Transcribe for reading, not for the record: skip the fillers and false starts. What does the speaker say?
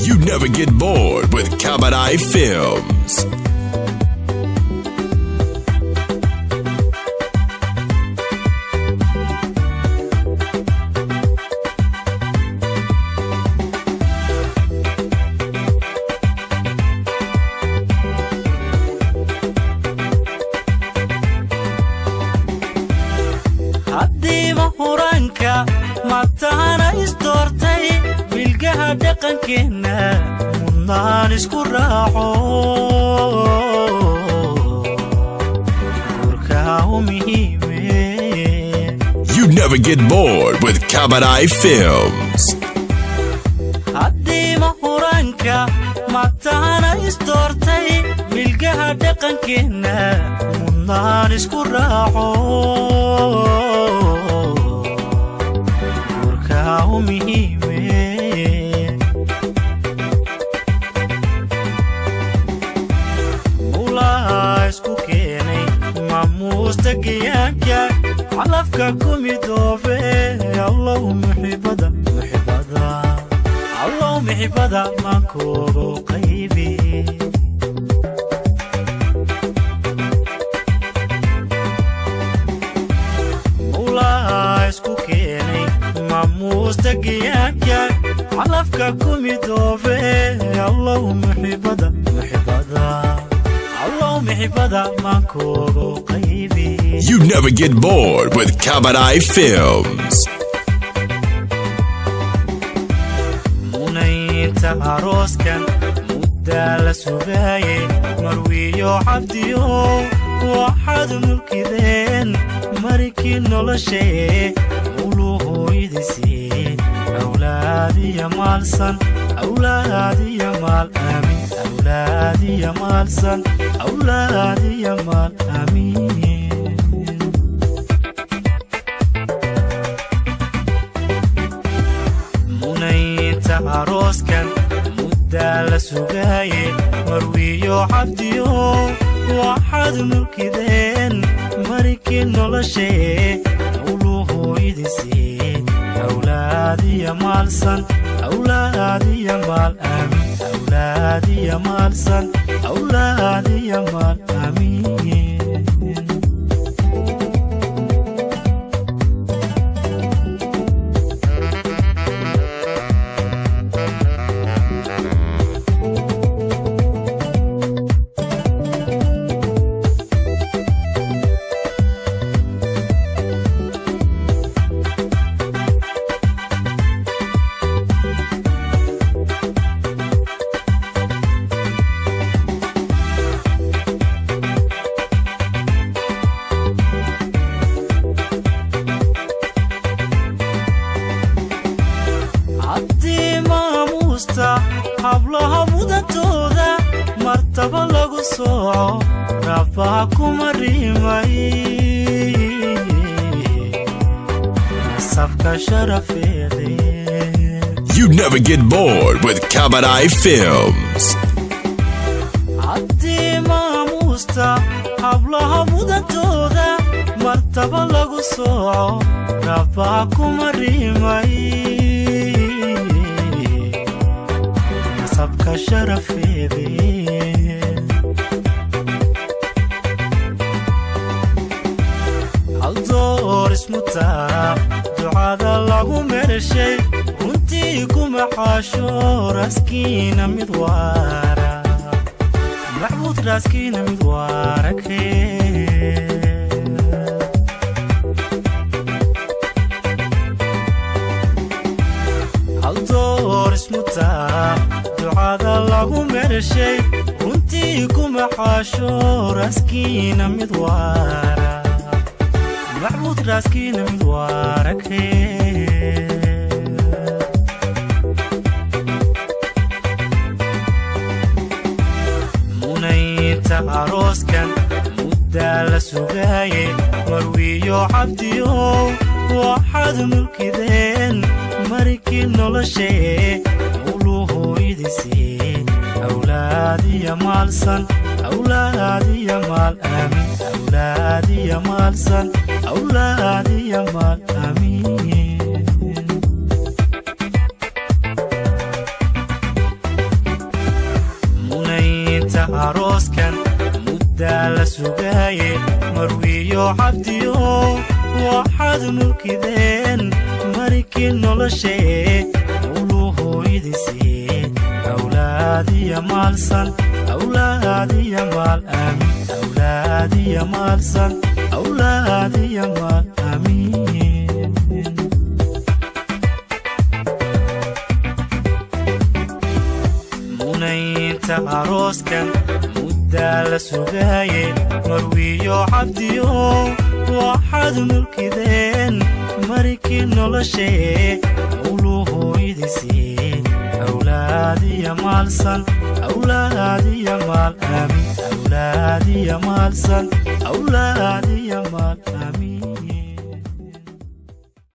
You never get bored with Cabaret Films. haddiiba huranka matahana isdoortay bilgaha dhaqankeena mudnaan isku raaco gurka u muhiime. You never get bored with Cabaret Films. haddiiba huranka matahana isdoortay bilgaha dhaqankeena mudnaan isku raaco مستقياك علفك كوميدوفي الله محبدا محبدا الله محبدا ما كورو قيبي مولا اسكوكيني ما مستقياك علفك كوميدوفي الله محبدا محبدا الله محبدا ما كورو قيبي. You never get bored with Cabaret Films. منيت عروس كان مدة لسبايي مرويو عبديو واحد ملكذين مريكي نولشي قولوه يدسي أولادي يا مالسن أولادي يا مال أمين أولادي يا مالسن أولادي يا مال أمين. عروس كان مدة لسوقاي مرويو عبديو واحد ملكذين مريكي نولشي قولوه يدسي أولادي يا مالسن أولادي يا مال أمين أولادي يا مالسن أولادي يا مال أمين. hablaha mudantooda martaba lagu sooco rabbaa kuma rimay safka sharafeede. You never get bored with Cabaret Films. haddii maamuusta hablaha mudantooda martaba lagu sooco rabbaa kuma rimay sabka sharafeede. haldoor ismutaa ducada lagu mereshay runtii kuma xaasho raskiina mid waara macbuud raskiina mid waarakee. haldoor ismutaa ducada lagu mereshay runtii kuma xaasho raskiina mid waara macbuud raskiina mid waarakee. munayta arooskan mudda la sugaaye marwiyo cabdiyo waxaad mulkideen marikii noloshee quluhu idisii أولادي يا مالسن أولادي يا مال أمين أولادي يا مالسن أولادي يا مال أمين. arooskan muddaa la sugaaye marwiyo cabdiyo waxaad mulkideen markii noloshee mawluhu idin siiyey awlaadiya maalsan awlaadiya maal aamin awlaadiya maalsan awlaadiya maal aamin munaynta arooskan muddaa la sugaaye marwiyo cabdiyo waxaad mulkideen markii noloshee mawluhu idin siiyey awlaadiya maalsan awlaadiya maal aamin awlaadiya maalsan awlaadiya maal aamin